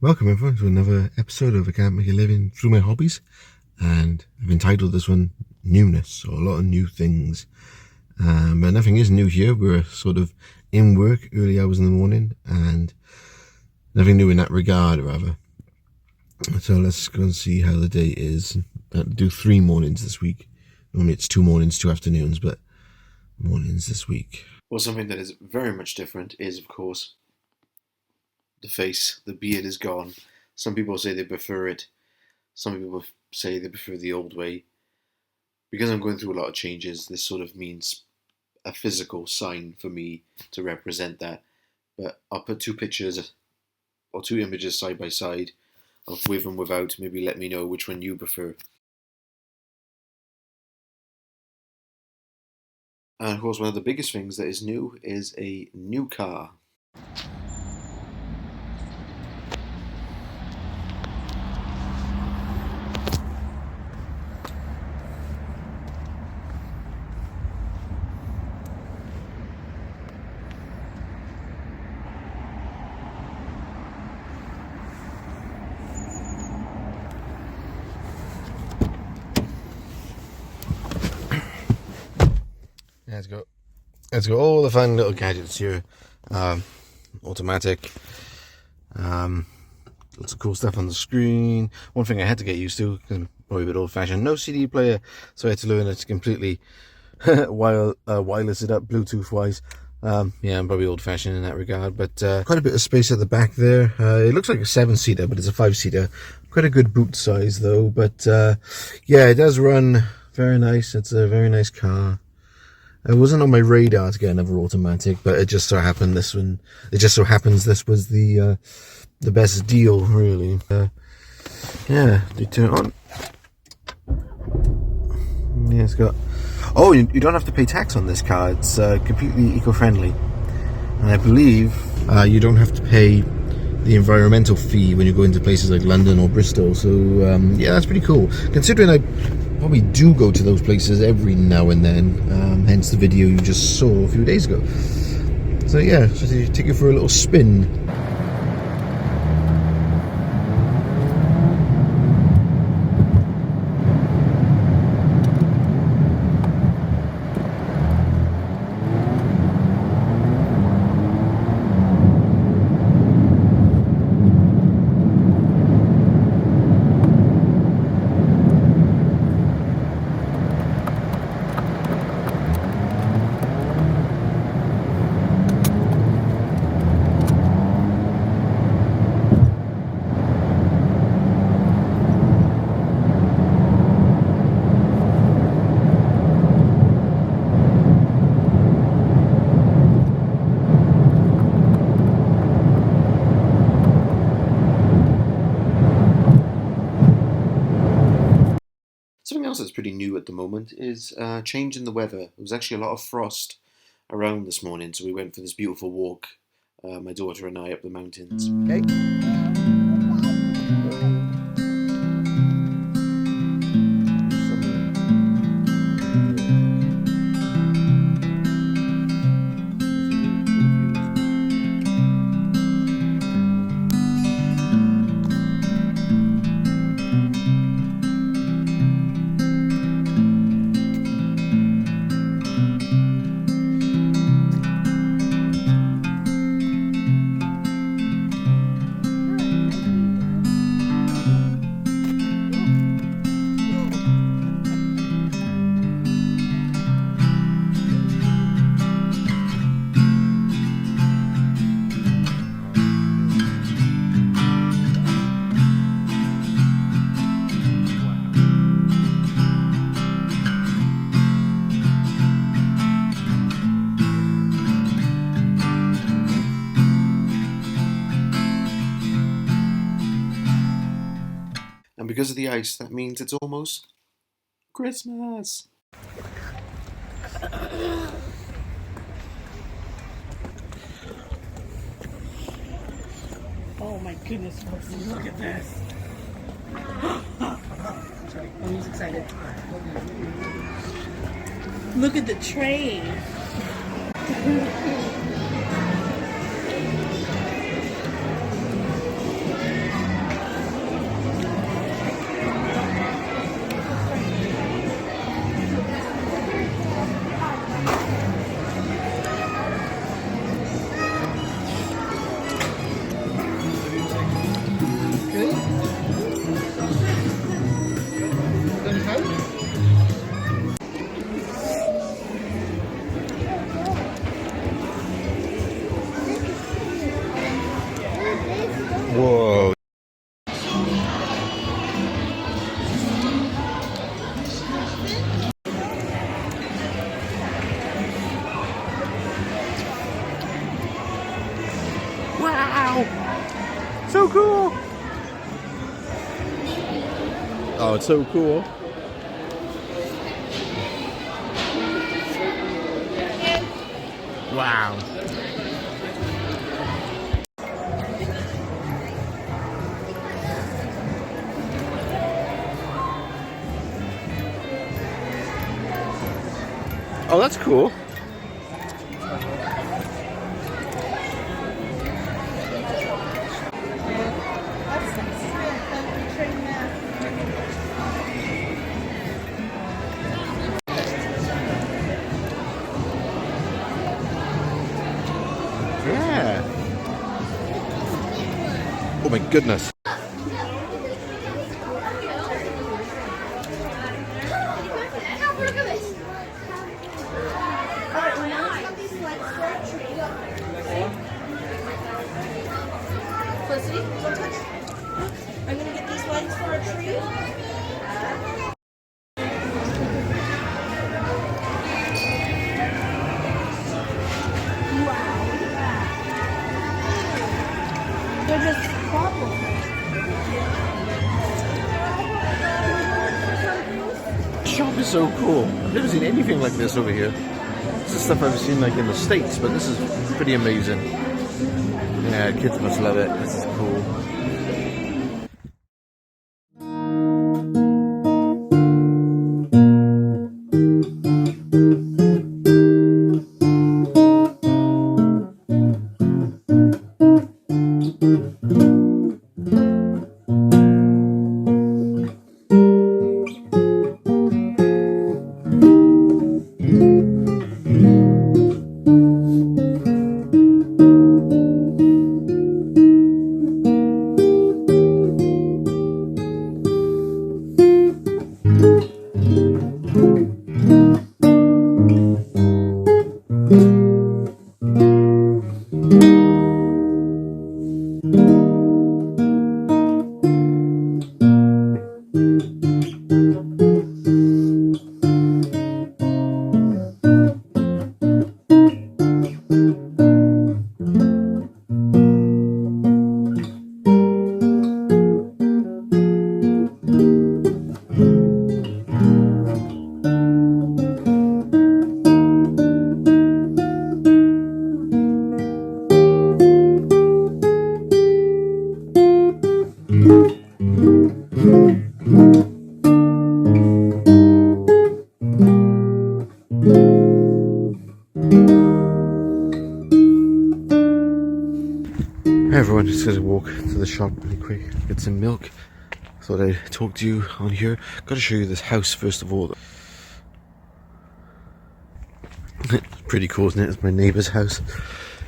Welcome everyone to another episode of I Can't Make a Living Through My Hobbies, and I've entitled this one Newness, or a lot of new things. But nothing is new here. We're sort of in work early hours in the morning, and nothing new in that regard, rather. So let's go and see how the day is. I'll do 3 mornings this week. Normally it's 2 mornings, 2 afternoons, but mornings this week. Well, something that is very much different is, of course, the face. The beard is gone. Some people say they prefer it. Some people say they prefer the old way. Because I'm going through a lot of changes, this sort of means a physical sign for me to represent that. But I'll put 2 pictures or 2 images side by side of with and without. Maybe let me know which one you prefer. And of course, one of the biggest things that is new is a new car. Let's go all the fun little gadgets here. Automatic. Lots of cool stuff on the screen. One thing I had to get used to, because I'm probably a bit old fashioned, no CD player, so I had to learn it completely wireless it up Bluetooth wise. Yeah, I'm probably old fashioned in that regard, but quite a bit of space at the back there. It looks like a 7-seater, but it's a 5-seater. Quite a good boot size though, but yeah, it does run very nice. It's a very nice car. It wasn't on my radar to get another automatic, but it just so happened this one. It just so happens this was the best deal, really. Yeah, do you turn it on? Yeah, it's got. Oh, you don't have to pay tax on this car. It's completely eco-friendly, and I believe you don't have to pay the environmental fee when you go into places like London or Bristol. So yeah, that's pretty cool. Considering I probably do go to those places every now and then, hence the video you just saw a few days ago. So yeah, just take you for a little spin. Something else that's pretty new at the moment is change in the weather. There was actually a lot of frost around this morning, so we went for this beautiful walk, my daughter and I, up the mountains. Okay. And because of the ice, that means it's almost Christmas. Oh my goodness, look at this. I'm just excited. Look at the tray. Whoa. Wow! So cool! Oh, it's so cool. Wow. Oh, that's cool. Yeah. Oh my goodness. Felicity, don't touch. I'm gonna get these lights for a tree. They're just bubbles. The shop is so cool. I've never seen anything like this over here. This is stuff I've seen like in the States, but this is pretty amazing. Yeah, kids must love it. This is cool. Hey everyone, just gonna walk to the shop really quick, get some milk. Thought I'd talk to you on here. Gotta show you this house first of all. Pretty cool, isn't it? It's my neighbour's house.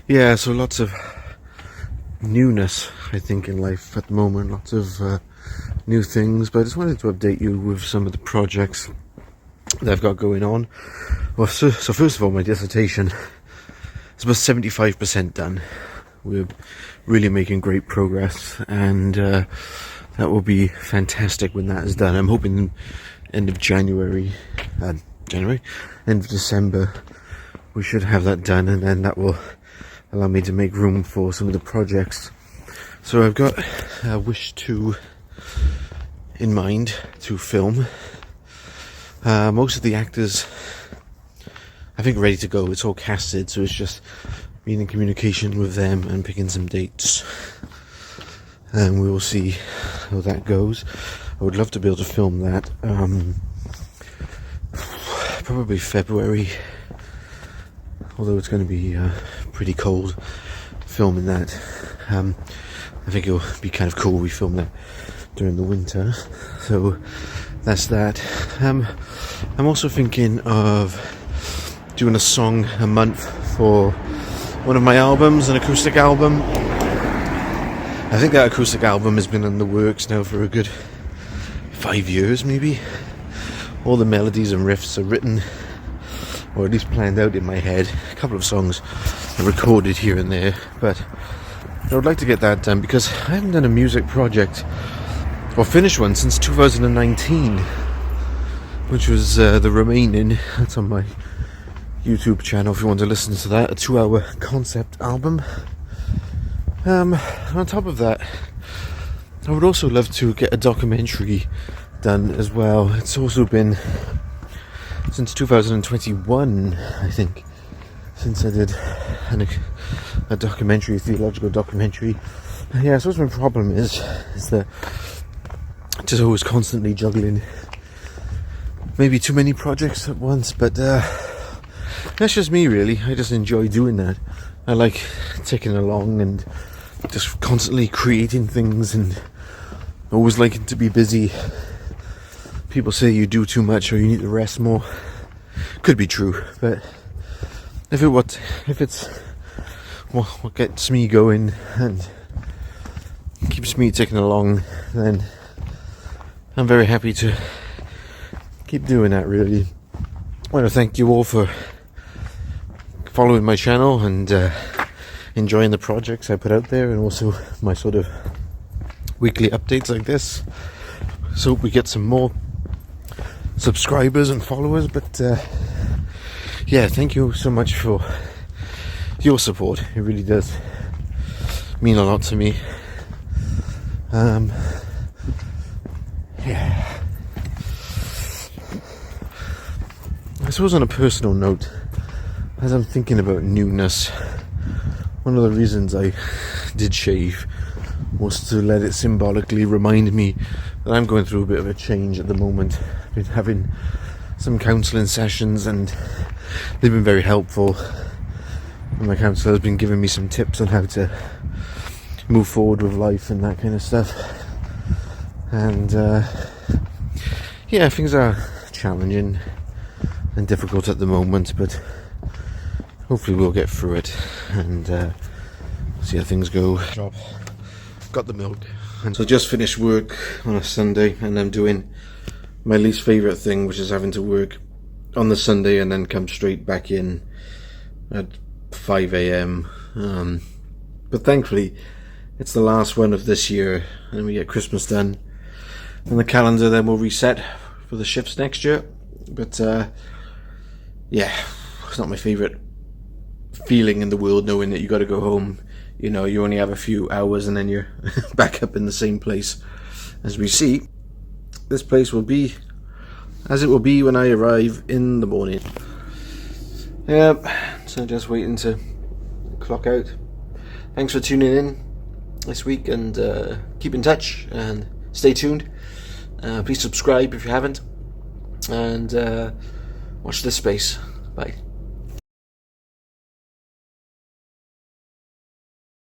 Yeah, so lots of newness, I think, in life at the moment. Lots of new things, but I just wanted to update you with some of the projects that I've got going on. Well, so first of all, my dissertation is about 75% done. We're really making great progress, and that will be fantastic when that is done. I'm hoping end of end of December, we should have that done, and then that will allow me to make room for some of the projects. So I've got Wish 2 in mind to film. Most of the actors, I think, ready to go. It's all casted, so it's just being in communication with them and picking some dates, and we will see how that goes. I would love to be able to film that probably February, although it's going to be pretty cold filming that. I think it'll be kind of cool we film that during the winter, so that's that. I'm also thinking of doing a song a month for one of my albums, an acoustic album. I think that acoustic album has been in the works now for a good 5 years maybe. All the melodies and riffs are written, or at least planned out in my head. A couple of songs are recorded here and there, but I would like to get that done because I haven't done a music project or finished one since 2019, which was The Remaining. That's on my YouTube channel if you want to listen to that, a 2-hour concept album. On top of that, I would also love to get a documentary done as well. It's also been since 2021, I think, since I did a documentary, a theological documentary. Yeah, so my problem is that I'm just always constantly juggling maybe too many projects at once, but that's just me really. I just enjoy doing that. I like ticking along and just constantly creating things and always liking to be busy. People say you do too much or you need to rest more. Could be true, but if it's what gets me going and keeps me ticking along, then I'm very happy to keep doing that really. I want to thank you all for following my channel and enjoying the projects I put out there, and also my sort of weekly updates like this. So we get some more subscribers and followers, but yeah, thank you so much for your support. It really does mean a lot to me. Yeah. I suppose on a personal note, as I'm thinking about newness, one of the reasons I did shave was to let it symbolically remind me that I'm going through a bit of a change at the moment. I've been having some counselling sessions and they've been very helpful. And my counsellor has been giving me some tips on how to move forward with life and that kind of stuff. And yeah, things are challenging and difficult at the moment, but hopefully we'll get through it and see how things go. Got the milk, and so just finished work on a Sunday, and I'm doing my least favourite thing, which is having to work on the Sunday and then come straight back in at 5 a.m. But thankfully it's the last one of this year and we get Christmas done, and the calendar then will reset for the shifts next year. But yeah, it's not my favourite feeling in the world, knowing that you got to go home. You know, you only have a few hours and then you're back up in the same place. As we see, this place will be as it will be when I arrive in the morning. Yep, so just waiting to clock out. Thanks for tuning in this week, and keep in touch and stay tuned. Please subscribe if you haven't, and watch this space. Bye.